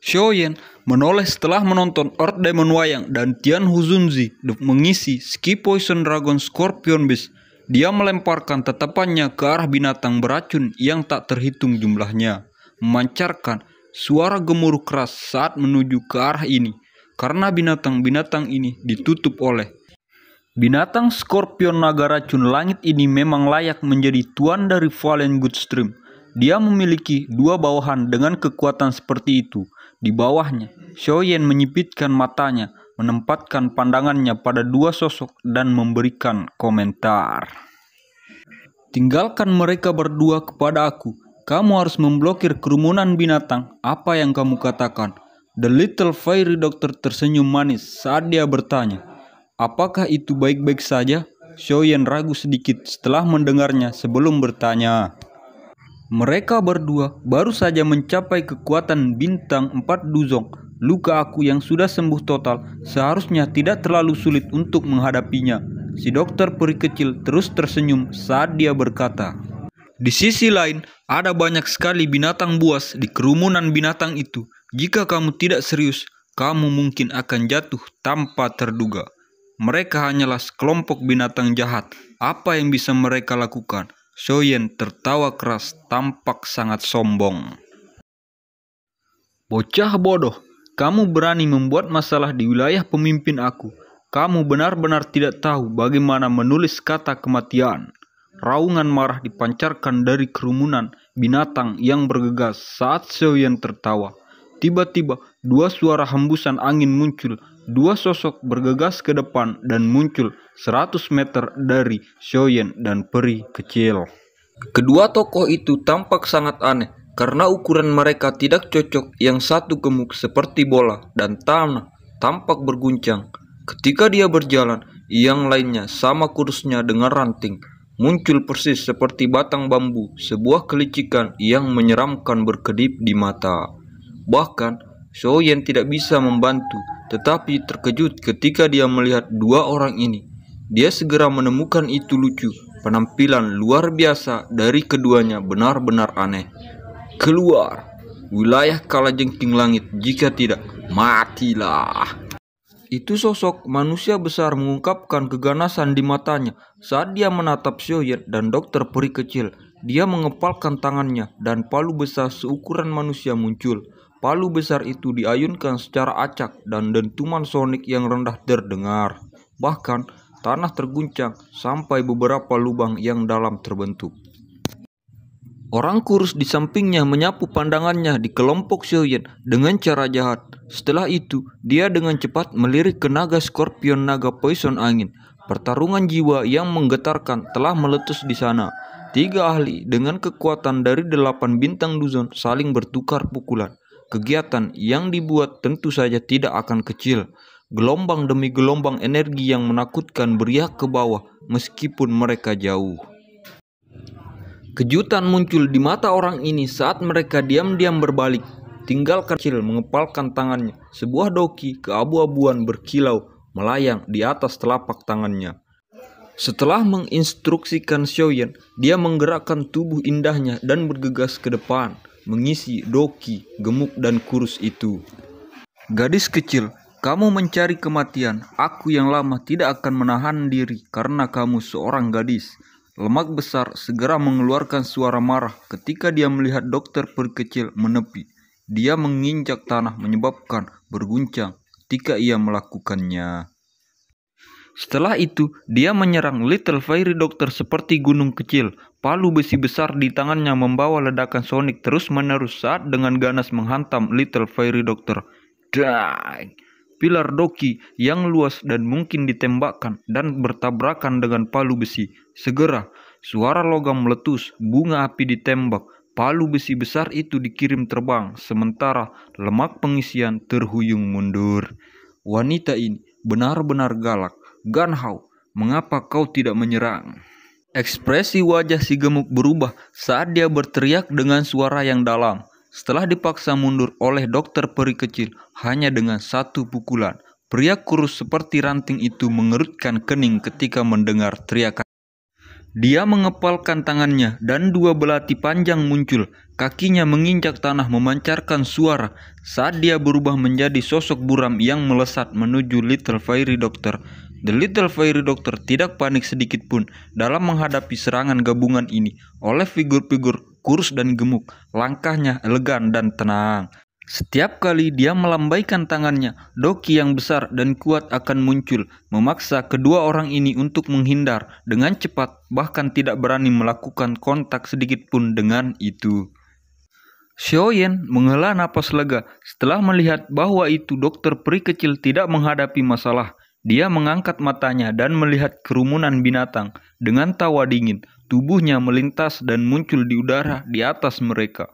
Shoyen menoleh setelah menonton Earth Demon Wayang dan Tian Huzunzi mengisi Ski Poison Dragon Scorpion Beast. Dia melemparkan tatapannya ke arah binatang beracun yang tak terhitung jumlahnya, memancarkan suara gemuruh keras saat menuju ke arah ini, karena binatang-binatang ini ditutup oleh binatang Scorpion naga racun langit ini memang layak menjadi tuan dari Valen Goodstream. Dia memiliki dua bawahan dengan kekuatan seperti itu. Di bawahnya, Shoyen menyipitkan matanya, menempatkan pandangannya pada dua sosok dan memberikan komentar. Tinggalkan mereka berdua kepada aku. Kamu harus memblokir kerumunan binatang. Apa yang kamu katakan? The Little Fairy Doctor tersenyum manis saat dia bertanya. Apakah itu baik-baik saja? Shoyen ragu sedikit setelah mendengarnya sebelum bertanya. Mereka berdua baru saja mencapai kekuatan bintang 4 Duzong. Luka aku yang sudah sembuh total seharusnya tidak terlalu sulit untuk menghadapinya. Si dokter peri kecil terus tersenyum saat dia berkata. Di sisi lain, ada banyak sekali binatang buas di kerumunan binatang itu. Jika kamu tidak serius, kamu mungkin akan jatuh tanpa terduga. Mereka hanyalah sekelompok binatang jahat. Apa yang bisa mereka lakukan? Shoyen tertawa keras, tampak sangat sombong. Bocah bodoh, kamu berani membuat masalah di wilayah pemimpin aku. Kamu benar-benar tidak tahu bagaimana menulis kata kematian. Raungan marah dipancarkan dari kerumunan binatang yang bergegas saat Shoyen tertawa. Tiba-tiba, dua suara hembusan angin muncul. Dua sosok bergegas ke depan dan muncul 100 meter dari Shoyen dan peri kecil. Kedua tokoh itu tampak sangat aneh karena ukuran mereka tidak cocok. Yang satu gemuk seperti bola dan tanah tampak berguncang ketika dia berjalan. Yang lainnya sama kurusnya dengan ranting. Muncul persis seperti batang bambu, sebuah kelicikan yang menyeramkan berkedip di mata. Bahkan Shoyen tidak bisa membantu, tetapi terkejut ketika dia melihat dua orang ini. Dia segera menemukan itu lucu. Penampilan luar biasa dari keduanya benar-benar aneh. Keluar wilayah kalajengking langit, jika tidak, matilah. Itu sosok manusia besar mengungkapkan keganasan di matanya saat dia menatap Shoyen dan dokter peri kecil. Dia mengepalkan tangannya dan palu besar seukuran manusia muncul. Palu besar itu diayunkan secara acak dan dentuman sonik yang rendah terdengar. Bahkan tanah terguncang sampai beberapa lubang yang dalam terbentuk. Orang kurus di sampingnya menyapu pandangannya di kelompok Shoyen dengan cara jahat. Setelah itu, dia dengan cepat melirik ke naga Scorpion naga poison angin. Pertarungan jiwa yang menggetarkan telah meletus di sana. Tiga ahli dengan kekuatan dari 8 bintang Duzon saling bertukar pukulan. Kegiatan yang dibuat tentu saja tidak akan kecil. Gelombang demi gelombang energi yang menakutkan beriak ke bawah meskipun mereka jauh. Kejutan muncul di mata orang ini saat mereka diam-diam berbalik. Tinggal kecil mengepalkan tangannya. Sebuah doki keabu-abuan berkilau melayang di atas telapak tangannya. Setelah menginstruksikan Shoyen, dia menggerakkan tubuh indahnya dan bergegas ke depan, mengisi doki gemuk dan kurus itu. Gadis kecil, kamu mencari kematian. Aku yang lama tidak akan menahan diri karena kamu seorang gadis. Lemak besar segera mengeluarkan suara marah ketika dia melihat dokter peri kecil menepi. Dia menginjak tanah menyebabkan berguncang ketika ia melakukannya. Setelah itu, dia menyerang Little Fairy Doctor seperti gunung kecil. Palu besi besar di tangannya membawa ledakan sonik terus-menerus saat dengan ganas menghantam Little Fairy Doctor. Dang! Pilar doki yang luas dan mungkin ditembakkan dan bertabrakan dengan palu besi. Segera, suara logam meletus, bunga api ditembak. Palu besi besar itu dikirim terbang, sementara lemak pengisian terhuyung mundur. Wanita ini benar-benar galak. Ganhao, mengapa kau tidak menyerang? Ekspresi wajah si gemuk berubah saat dia berteriak dengan suara yang dalam. Setelah dipaksa mundur oleh dokter peri kecil hanya dengan satu pukulan, pria kurus seperti ranting itu mengerutkan kening ketika mendengar teriakan. Dia mengepalkan tangannya dan dua belati panjang muncul. Kakinya menginjak tanah memancarkan suara saat dia berubah menjadi sosok buram yang melesat menuju Little Fairy Doctor. The Little Fairy Doctor tidak panik sedikit pun dalam menghadapi serangan gabungan ini oleh figur-figur kurus dan gemuk. Langkahnya elegan dan tenang. Setiap kali dia melambaikan tangannya, doki yang besar dan kuat akan muncul, memaksa kedua orang ini untuk menghindar dengan cepat, bahkan tidak berani melakukan kontak sedikit pun dengan itu. Xiaoyan menghela napas lega setelah melihat bahwa itu dokter peri kecil tidak menghadapi masalah. Dia mengangkat matanya dan melihat kerumunan binatang. Dengan tawa dingin, tubuhnya melintas dan muncul di udara di atas mereka.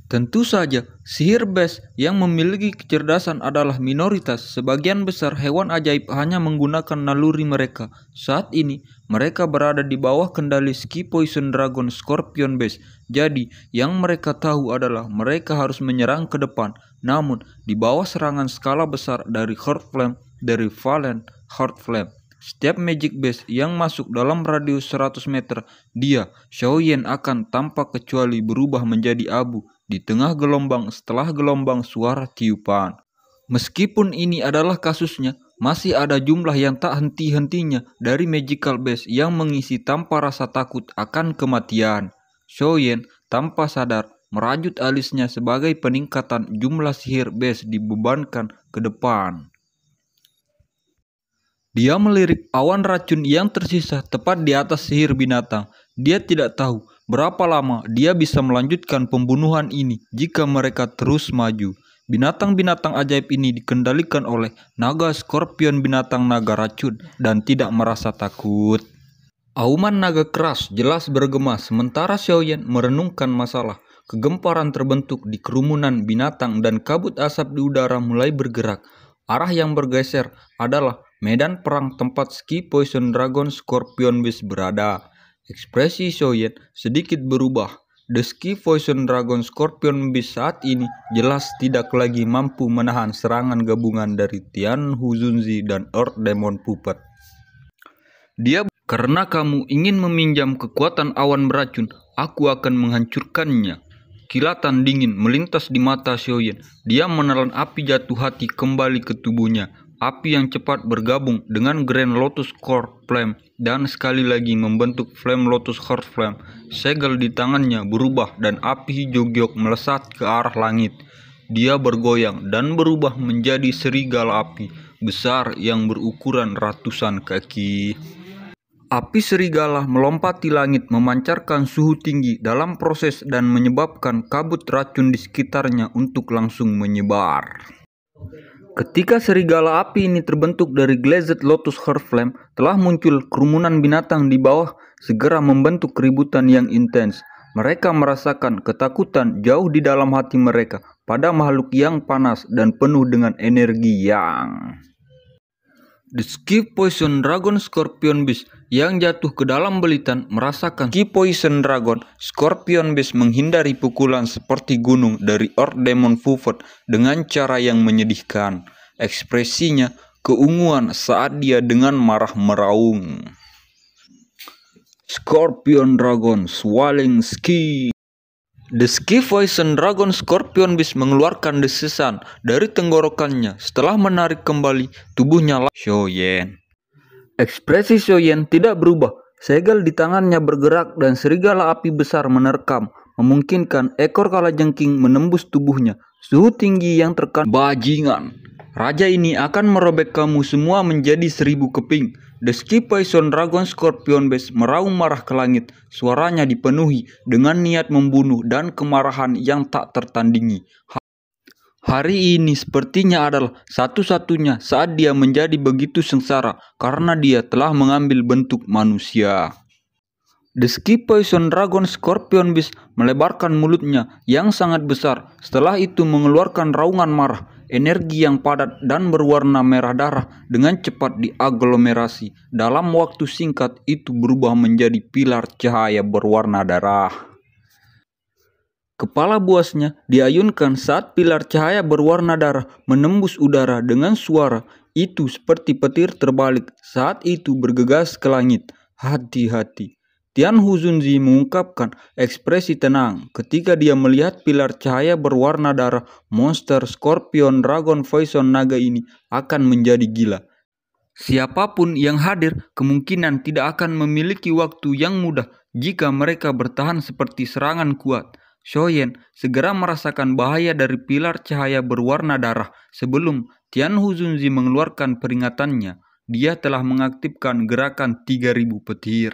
Tentu saja, sihir bes yang memiliki kecerdasan adalah minoritas. Sebagian besar hewan ajaib hanya menggunakan naluri mereka. Saat ini, mereka berada di bawah kendali Ski Poison Dragon Scorpion Base. Jadi, yang mereka tahu adalah mereka harus menyerang ke depan. Namun, di bawah serangan skala besar dari Heart Flame, dari Valen Heart Flame. Setiap magic base yang masuk dalam radius 100 meter, dia, Xiaoyan, akan tanpa kecuali berubah menjadi abu di tengah gelombang setelah gelombang suara tiupan. Meskipun ini adalah kasusnya, masih ada jumlah yang tak henti-hentinya dari magical base yang mengisi tanpa rasa takut akan kematian. Xiaoyan tanpa sadar merajut alisnya sebagai peningkatan jumlah sihir base dibebankan ke depan. Dia melirik awan racun yang tersisa tepat di atas sihir binatang. Dia tidak tahu berapa lama dia bisa melanjutkan pembunuhan ini jika mereka terus maju. Binatang-binatang ajaib ini dikendalikan oleh naga skorpion binatang naga racun dan tidak merasa takut. Auman naga keras jelas bergema sementara Xiaoyan merenungkan masalah. Kegemparan terbentuk di kerumunan binatang dan kabut asap di udara mulai bergerak. Arah yang bergeser adalah medan perang tempat Ski Poison Dragon Scorpion Beast berada. Ekspresi Xiaoyan sedikit berubah. The Ski Poison Dragon Scorpion Beast saat ini jelas tidak lagi mampu menahan serangan gabungan dari Tian Huzunzi dan Earth Demon Puppet. Karena kamu ingin meminjam kekuatan awan beracun, aku akan menghancurkannya. Kilatan dingin melintas di mata Xiaoyan. Dia menelan api jatuh hati kembali ke tubuhnya. Api yang cepat bergabung dengan Grand Lotus Core Flame dan sekali lagi membentuk Flame Lotus Heart Flame. Segel di tangannya berubah dan api hijau giok melesat ke arah langit. Dia bergoyang dan berubah menjadi serigala api besar yang berukuran ratusan kaki. Api serigala melompati langit memancarkan suhu tinggi dalam proses dan menyebabkan kabut racun di sekitarnya untuk langsung menyebar. Ketika serigala api ini terbentuk dari Glazed Lotus Heart Flame, telah muncul kerumunan binatang di bawah segera membentuk keributan yang intens. Mereka merasakan ketakutan jauh di dalam hati mereka pada makhluk yang panas dan penuh dengan energi yang... The Ski Poison Dragon Scorpion Beast yang jatuh ke dalam belitan merasakan Ski Poison Dragon Scorpion Beast menghindari pukulan seperti gunung dari Earth Demon Puppet dengan cara yang menyedihkan. Ekspresinya keunguan saat dia dengan marah meraung. Scorpion Dragon Swelling Ski. The Ski Poison Dragon Scorpion Beast mengeluarkan desisan dari tenggorokannya setelah menarik kembali tubuhnya Xiaoyan. Ekspresi Xiaoyan tidak berubah. Segel di tangannya bergerak dan serigala api besar menerkam, memungkinkan ekor kalajengking menembus tubuhnya. Suhu tinggi yang terkandung. Bajingan, raja ini akan merobek kamu semua menjadi 1000 keping. The Ski Poison Dragon Scorpion Beast meraung marah ke langit. Suaranya dipenuhi dengan niat membunuh dan kemarahan yang tak tertandingi. Hari ini sepertinya adalah satu-satunya saat dia menjadi begitu sengsara karena dia telah mengambil bentuk manusia. The Ski Poison Dragon Scorpion Beast melebarkan mulutnya yang sangat besar. Setelah itu mengeluarkan raungan marah. Energi yang padat dan berwarna merah darah dengan cepat diaglomerasi. Dalam waktu singkat itu berubah menjadi pilar cahaya berwarna darah. Kepala buasnya diayunkan saat pilar cahaya berwarna darah menembus udara dengan suara itu seperti petir terbalik. Saat itu bergegas ke langit. Hati-hati. Tianhu Zunzi mengungkapkan ekspresi tenang ketika dia melihat pilar cahaya berwarna darah monster Scorpion Dragon Poison Naga ini akan menjadi gila. Siapapun yang hadir kemungkinan tidak akan memiliki waktu yang mudah jika mereka bertahan seperti serangan kuat. Shoyen segera merasakan bahaya dari pilar cahaya berwarna darah sebelum Tianhu Zunzi mengeluarkan peringatannya. Dia telah mengaktifkan gerakan 3000 petir.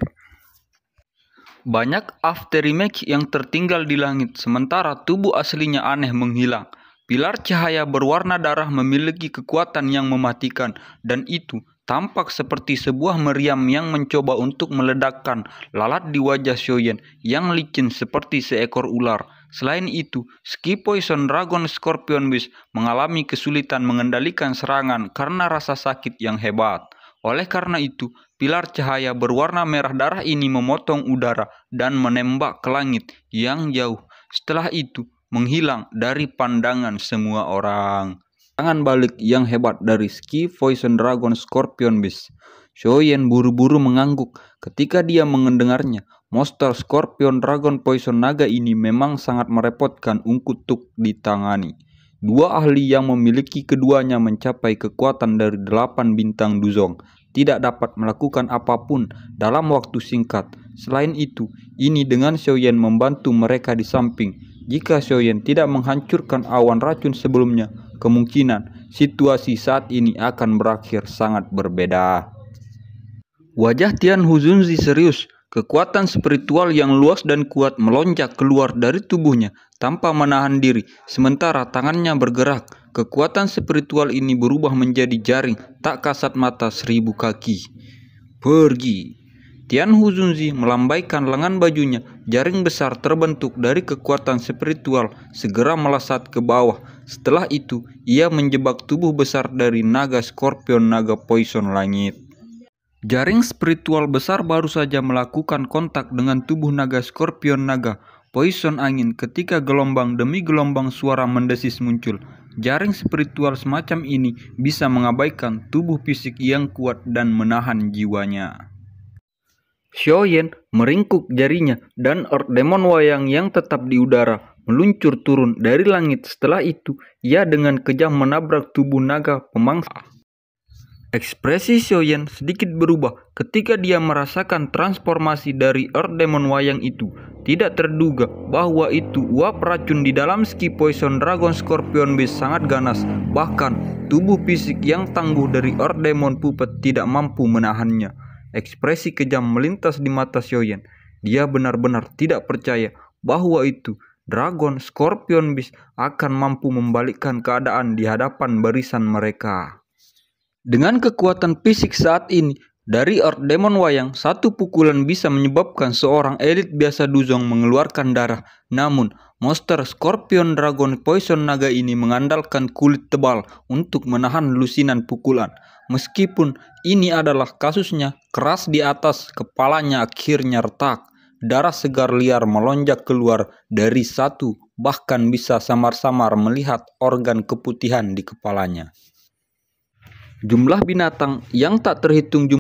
Banyak afterimage yang tertinggal di langit, sementara tubuh aslinya aneh menghilang. Pilar cahaya berwarna darah memiliki kekuatan yang mematikan, dan itu tampak seperti sebuah meriam yang mencoba untuk meledakkan lalat di wajah Shoyen yang licin seperti seekor ular. Selain itu, Ski Poison Dragon Scorpion Beast mengalami kesulitan mengendalikan serangan karena rasa sakit yang hebat. Oleh karena itu, pilar cahaya berwarna merah darah ini memotong udara dan menembak ke langit yang jauh. Setelah itu, menghilang dari pandangan semua orang. Serangan balik yang hebat dari Ski Poison Dragon Scorpion Beast. Shoyen buru-buru mengangguk ketika dia mendengarnya. Monster Scorpion Dragon Poison Naga ini memang sangat merepotkan untuk ditangani. Dua ahli yang memiliki keduanya mencapai kekuatan dari 8 bintang Duzong tidak dapat melakukan apapun dalam waktu singkat. Selain itu, ini dengan Shoyen membantu mereka di samping. Jika Shoyen tidak menghancurkan awan racun sebelumnya, kemungkinan situasi saat ini akan berakhir sangat berbeda. Wajah Tianhu Zunzi serius. Kekuatan spiritual yang luas dan kuat melonjak keluar dari tubuhnya tanpa menahan diri, sementara tangannya bergerak. Kekuatan spiritual ini berubah menjadi jaring tak kasat mata 1000 kaki. Pergi. Tianhu Zunzi melambaikan lengan bajunya. Jaring besar terbentuk dari kekuatan spiritual segera melesat ke bawah. Setelah itu, ia menjebak tubuh besar dari naga Scorpion Naga Poison Langit. Jaring spiritual besar baru saja melakukan kontak dengan tubuh naga Scorpion Naga Poison Angin ketika gelombang demi gelombang suara mendesis muncul. Jaring spiritual semacam ini bisa mengabaikan tubuh fisik yang kuat dan menahan jiwanya. Shoyen meringkuk jarinya dan Earth Demon Wayang yang tetap di udara meluncur turun dari langit. Setelah itu, ia dengan kejam menabrak tubuh naga pemangsa. Ekspresi Shoyen sedikit berubah ketika dia merasakan transformasi dari Earth Demon Wayang itu. Tidak terduga bahwa itu uap racun di dalam Ski Poison Dragon Scorpion Beast sangat ganas. Bahkan tubuh fisik yang tangguh dari Earth Demon Puppet tidak mampu menahannya. Ekspresi kejam melintas di mata Shoyen. Dia benar-benar tidak percaya bahwa itu Dragon Scorpion Beast akan mampu membalikkan keadaan di hadapan barisan mereka. Dengan kekuatan fisik saat ini, dari Earth Demon Wayang, satu pukulan bisa menyebabkan seorang elit biasa Duzong mengeluarkan darah. Namun, monster Scorpion Dragon Poison Naga ini mengandalkan kulit tebal untuk menahan lusinan pukulan. Meskipun ini adalah kasusnya, keras di atas kepalanya akhirnya retak. Darah segar liar melonjak keluar dari satu, bahkan bisa samar-samar melihat organ keputihan di kepalanya. Jumlah binatang yang tak terhitung